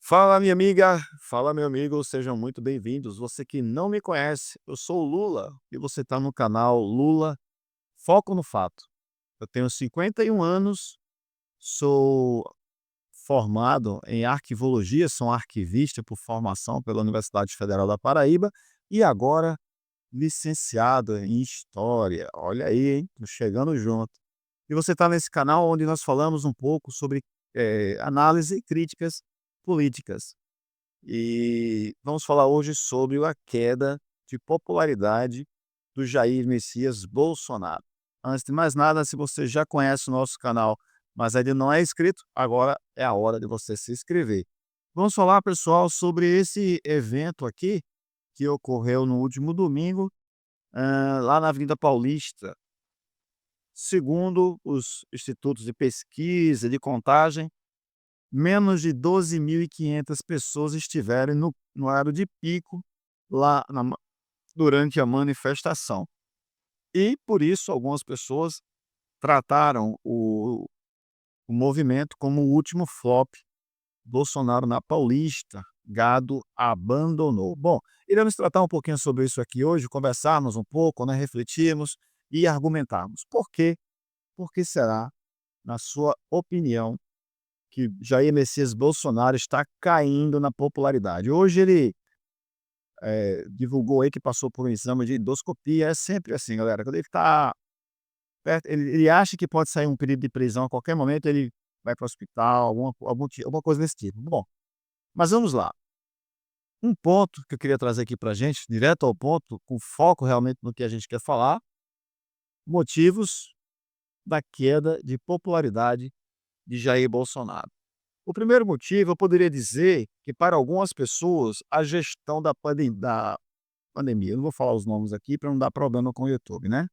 Fala, minha amiga, fala, meu amigo, sejam muito bem-vindos. Você que não me conhece, eu sou o Lula e você está no canal Lula Foco no Fato. Eu tenho 51 anos, sou formado em arquivologia, sou um arquivista por formação pela Universidade Federal da Paraíba e agora licenciado em História. Olha aí, hein? Tô chegando junto. E você está nesse canal onde nós falamos um pouco sobre análise e críticas políticas. E vamos falar hoje sobre a queda de popularidade do Jair Messias Bolsonaro. Antes de mais nada, se você já conhece o nosso canal, mas ainda não é inscrito, agora é a hora de você se inscrever. Vamos falar, pessoal, sobre esse evento aqui que ocorreu no último domingo, lá na Avenida Paulista. Segundo os institutos de pesquisa, de contagem, menos de 12.500 pessoas estiveram no horário de pico lá durante a manifestação. E, por isso, algumas pessoas trataram o movimento como o último flop Bolsonaro na Paulista. Gado abandonou. Bom, iremos tratar um pouquinho sobre isso aqui hoje, conversarmos um pouco, né, refletirmos e argumentarmos. Por quê? Por que será, na sua opinião, que Jair Messias Bolsonaro está caindo na popularidade? Hoje ele divulgou aí que passou por um exame de endoscopia. É sempre assim, galera, quando ele está perto, ele acha que pode sair um pedido de prisão a qualquer momento, ele vai para o hospital, alguma coisa desse tipo. Bom, mas vamos lá. Um ponto que eu queria trazer aqui para gente, direto ao ponto, com foco realmente no que a gente quer falar, motivos da queda de popularidade de Jair Bolsonaro. O primeiro motivo, eu poderia dizer que para algumas pessoas a gestão da pandemia, eu não vou falar os nomes aqui para não dar problema com o YouTube, né.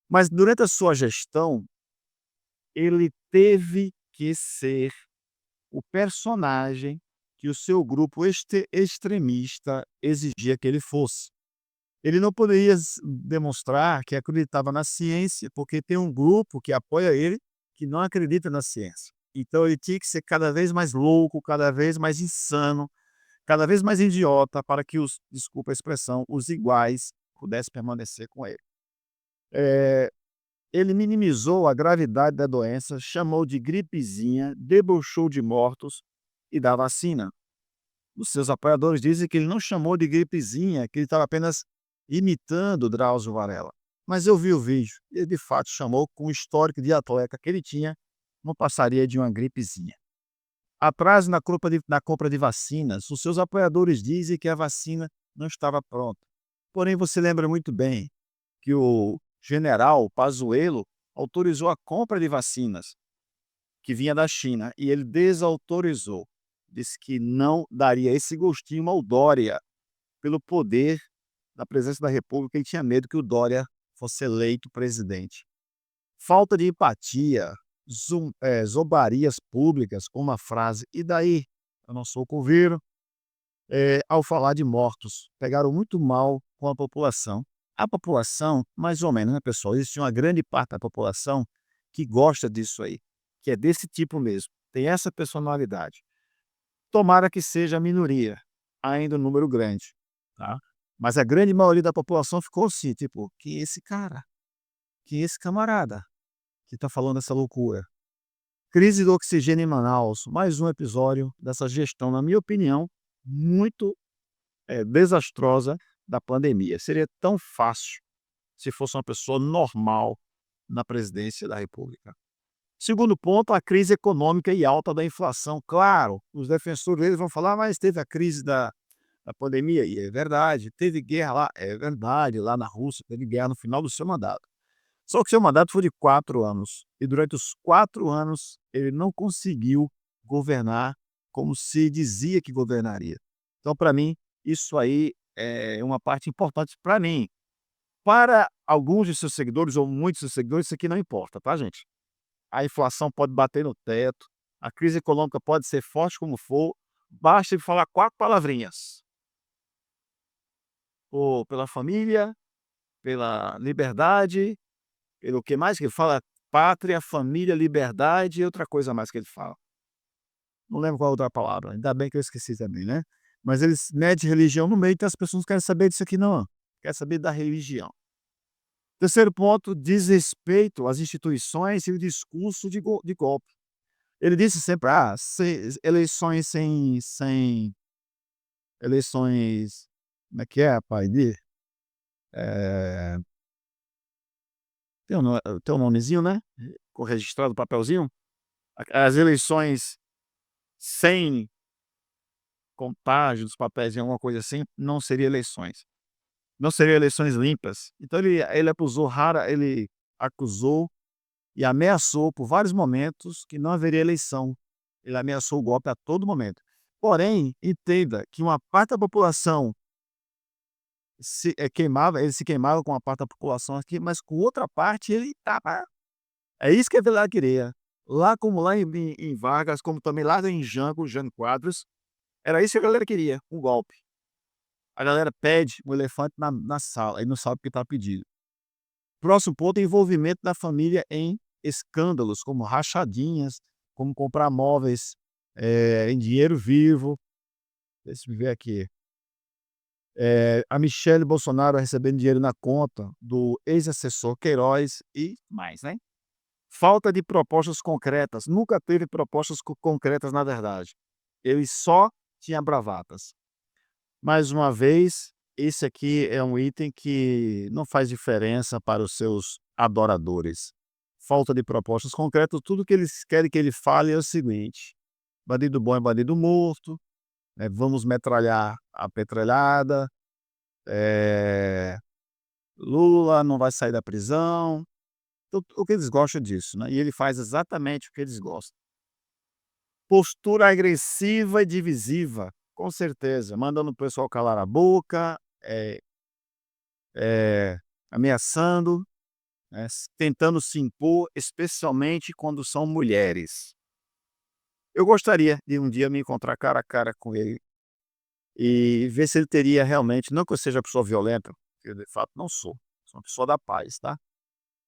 Mas durante a sua gestão, ele teve que ser o personagem que o seu grupo extremista exigia que ele fosse. Ele não poderia demonstrar que acreditava na ciência, porque tem um grupo que apoia ele que não acredita na ciência. Então ele tinha que ser cada vez mais louco, cada vez mais insano, cada vez mais idiota para que desculpa a expressão, os iguais pudessem permanecer com ele. Eh, Ele minimizou a gravidade da doença, chamou de gripezinha, debochou de mortos e da vacina. Os seus apoiadores dizem que ele não chamou de gripezinha, que ele estava apenas imitando Drauzio Varella. Mas eu vi o vídeo, ele de fato chamou, com o histórico de atleta que ele tinha, não passaria de uma gripezinha. Atraso na compra de vacinas, os seus apoiadores dizem que a vacina não estava pronta. Porém, você lembra muito bem que o general Pazuello autorizou a compra de vacinas que vinha da China e ele desautorizou. Disse que não daria esse gostinho ao Dória pelo poder da presença da República e tinha medo que o Dória fosse eleito presidente. Falta de empatia, zombarias públicas com uma frase: "E daí? Eu não sou coveiro", ao falar de mortos. Pegaram muito mal com a população. A população, mais ou menos, né, pessoal, existe uma grande parte da população que gosta disso aí, que é desse tipo mesmo, tem essa personalidade. Tomara que seja a minoria, ainda um número grande, tá. Mas a grande maioria da população ficou assim, tipo: "Quem é esse cara? Quem é esse camarada que tá falando essa loucura?". Crise do oxigênio em Manaus, mais um episódio dessa gestão, na minha opinião, muito, desastrosa da pandemia. Seria tão fácil se fosse uma pessoa normal na presidência da república. Segundo ponto, a crise econômica e alta da inflação. Claro, os defensores deles vão falar: "Mas teve a crise da pandemia", e é verdade. Teve guerra lá, é verdade, lá na Rússia teve guerra no final do seu mandato. Só que seu mandato foi de 4 anos, e durante os 4 anos ele não conseguiu governar como se dizia que governaria. Então, para mim, isso aí é uma parte importante para mim. Para alguns de seus seguidores ou muitos de seus seguidores, isso aqui não importa, tá, gente? A inflação pode bater no teto, a crise econômica pode ser forte como for, basta ele falar 4 palavrinhas: ou pela família, pela liberdade, pelo que mais que ele fala? Pátria, família, liberdade e outra coisa mais que ele fala. não lembro qual a outra palavra, ainda bem que eu esqueci também, né. Mas eles metem religião no meio, então as pessoas não querem saber disso aqui não, quer saber da religião. Terceiro ponto, desrespeito às instituições e o discurso de golpe. Ele disse sempre: "Ah, se eleições sem eleições", como é que é, rapaz? Eh, tem um nomezinho, né, com registrado no papelzinho? As eleições sem contagem dos papéis, alguma coisa assim, não seria eleições. Não seriam eleições limpas. Então ele acusou e ameaçou por vários momentos que não haveria eleição. Ele ameaçou o golpe a todo momento. Porém, entenda que uma parte da população ele se queimava com uma parte da população aqui, mas com outra parte ele estava, é isso que a Vila queria. Lá como lá em Vargas, como também lá em Jango, Jânio Quadros, era isso que a galera queria, um golpe. A galera pede um elefante na sala e não sabe o que está pedindo. Próximo ponto é envolvimento da família em escândalos, como rachadinhas, como comprar móveis, em dinheiro vivo. Deixa eu ver aqui. A Michelle Bolsonaro recebendo dinheiro na conta do ex-assessor Queiroz e mais, né. Falta de propostas concretas, nunca teve propostas concretas na verdade. Ele só tinha bravatas. Mais uma vez, esse aqui é um item que não faz diferença para os seus adoradores. Falta de propostas concretas, tudo que eles querem que ele fale é o seguinte: bandido bom é bandido morto, vamos metralhar a petralhada, eh, Lula não vai sair da prisão. O que eles gostam disso, né, e ele faz exatamente o que eles gostam. Postura agressiva e divisiva, com certeza, mandando o pessoal calar a boca, eh, ameaçando, né, tentando se impor, especialmente quando são mulheres. Eu gostaria de um dia me encontrar cara a cara com ele e ver se ele teria realmente, não que eu seja uma pessoa violenta, eu de fato não sou, sou uma pessoa da paz, tá?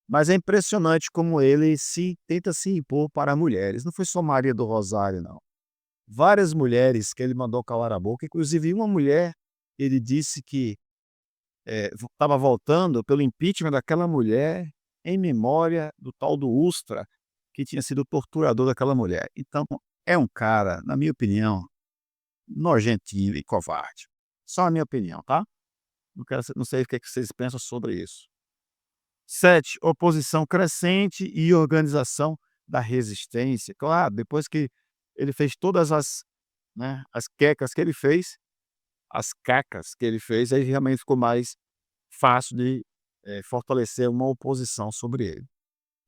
Mas é impressionante como ele se tenta se impor para mulheres, não foi só Maria do Rosário não. Várias mulheres que ele mandou calar a boca, inclusive uma mulher, ele disse que estava voltando pelo impeachment daquela mulher, em memória do tal do Ustra, que tinha sido o torturador daquela mulher. Então, é um cara, na minha opinião, nojentinho e covarde. Só a minha opinião, tá? Não sei o que é que vocês pensam sobre isso. 7, oposição crescente e organização da resistência. Claro, depois que ele fez todas as quecas que ele fez, as cacas que ele fez, aí realmente ficou mais fácil de, fortalecer uma oposição sobre ele.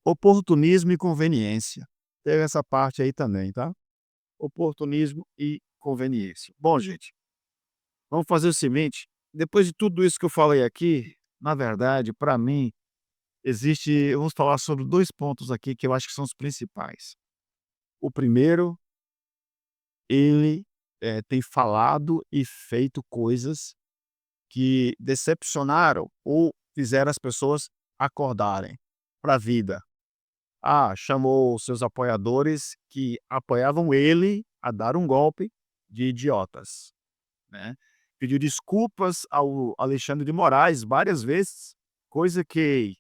Oportunismo e conveniência. Teve essa parte aí também, tá? Oportunismo e conveniência. Bom, gente, vamos fazer o seguinte, depois de tudo isso que eu falei aqui, na verdade, para mim, vamos falar sobre 2 pontos aqui que eu acho que são os principais. O primeiro, ele, tem falado e feito coisas que decepcionaram ou fizeram as pessoas acordarem para a vida. Ah, chamou seus apoiadores que apoiavam ele a dar um golpe de idiotas, né. Pediu desculpas ao Alexandre de Moraes várias vezes, coisa que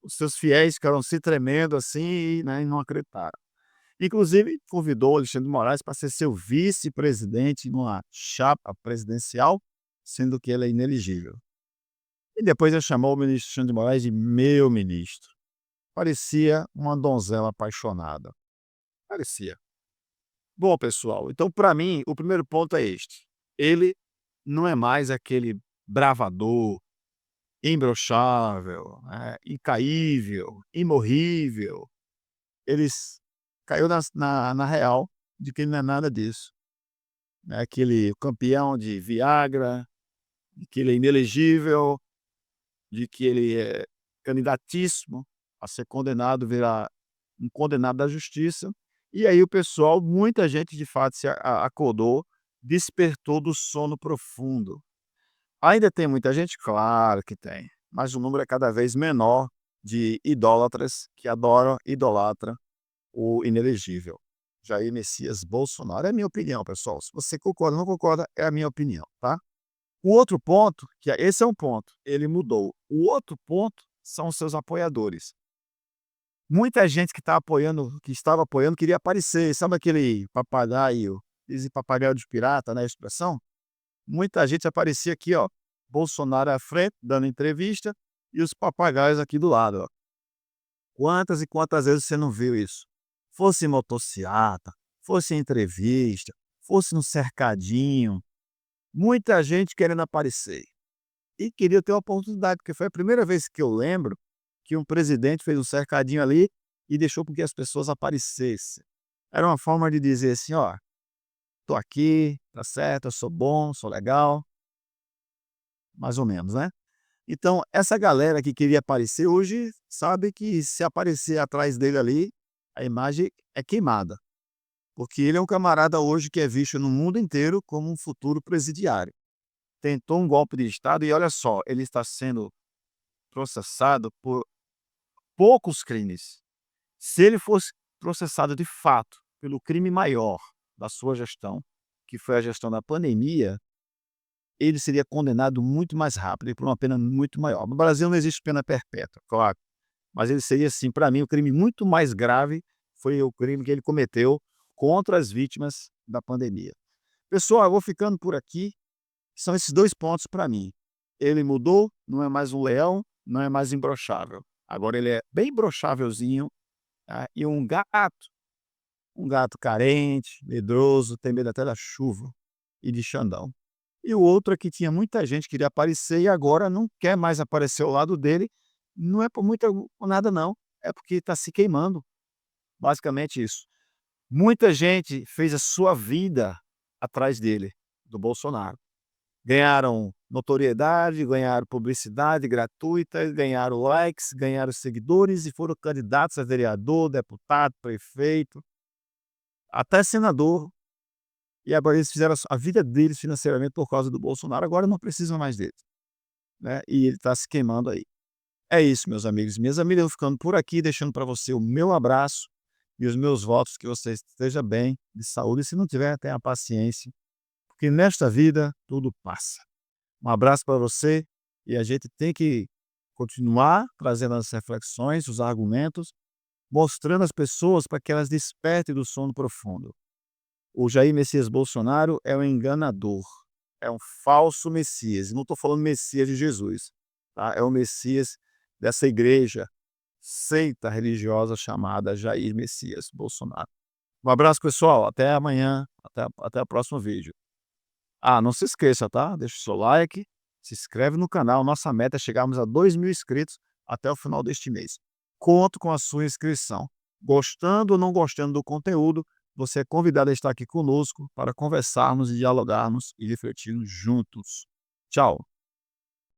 os seus fiéis ficaram se tremendo assim, né, e não acreditaram. Inclusive convidou o Alexandre de Moraes para ser seu vice-presidente numa chapa presidencial, sendo que ele é inelegível. E depois ele chamou o ministro Alexandre de Moraes de "meu ministro". Parecia uma donzela apaixonada, parecia. Bom, pessoal, então para mim o primeiro ponto é este: ele não é mais aquele bravador, imbrochável, incaível, imorrível. Caiu na real de que ele não é nada disso. É aquele campeão de Viagra, de que ele é inelegível, de que ele é candidatíssimo a ser condenado, virar um condenado da justiça. E aí o pessoal, muita gente de fato se acordou, despertou do sono profundo. Ainda tem muita gente? Claro que tem, mas o número é cada vez menor de idólatras que adoram, idolatram o inelegível. Jair Messias Bolsonaro. É a minha opinião, pessoal. Se você concorda ou não concorda, é a minha opinião, tá? O outro ponto, esse é um ponto, ele mudou. O outro ponto são os seus apoiadores. Muita gente que estava apoiando, queria aparecer. Sabe aquele papagaio, dizem papagaio de pirata, né, a expressão? Muita gente aparecia aqui, ó, Bolsonaro à frente, dando entrevista, e os papagaios aqui do lado, ó. Quantas e quantas vezes você não viu isso? Fosse em motociata, fosse em entrevista, fosse no cercadinho, muita gente querendo aparecer. E queria ter uma oportunidade, porque foi a primeira vez que eu lembro que um presidente fez um cercadinho ali e deixou com que as pessoas aparecessem. Era uma forma de dizer assim: "Ó, tô aqui, tá certo, eu sou bom, sou legal", mais ou menos, né. Então, essa galera que queria aparecer hoje sabe que se aparecer atrás dele ali, a imagem é queimada, porque ele é um camarada hoje que é visto no mundo inteiro como um futuro presidiário. Tentou um golpe de estado e olha só, ele está sendo processado por poucos crimes. Se ele fosse processado de fato pelo crime maior da sua gestão, que foi a gestão da pandemia, ele seria condenado muito mais rápido e por uma pena muito maior. No Brasil não existe pena perpétua, claro, mas ele seria, assim, para mim, o crime muito mais grave foi o crime que ele cometeu contra as vítimas da pandemia. Pessoal, eu vou ficando por aqui. São esses 2 pontos para mim. Ele mudou, não é mais um leão, não é mais imbrochável. Agora ele é bem brochávelzinho, tá, e um gato carente, medroso, tem medo até da chuva e de Xandão. E o outro é que tinha muita gente que queria aparecer e agora não quer mais aparecer ao lado dele, não é por nada não, é porque está se queimando, basicamente isso. Muita gente fez a sua vida atrás dele, do Bolsonaro. Ganharam notoriedade, ganharam publicidade gratuita, ganharam likes, ganharam seguidores e foram candidatos a vereador, deputado, prefeito, até senador. E agora eles fizeram a vida deles financeiramente por causa do Bolsonaro, agora não precisam mais dele, né, e ele está se queimando aí. É isso, meus amigos e minhas amigas, eu vou ficando por aqui, deixando para você o meu abraço e os meus votos que você esteja bem, de saúde, e se não tiver, tenha paciência, porque nesta vida tudo passa. Um abraço para você e a gente tem que continuar trazendo as reflexões, os argumentos, mostrando às pessoas para que elas despertem do sono profundo. O Jair Messias Bolsonaro é um enganador, é um falso Messias. Não estou falando Messias de Jesus, tá? É o Messias dessa igreja, seita religiosa chamada Jair Messias Bolsonaro. Um abraço, pessoal. Até amanhã. Até o próximo vídeo. Ah, não se esqueça, tá? Deixa o seu like, se inscreve no canal. Nossa meta é chegarmos a 2.000 inscritos até o final deste mês. Conto com a sua inscrição. Gostando ou não gostando do conteúdo, você é convidado a estar aqui conosco para conversarmos e dialogarmos e refletirmos juntos. Tchau!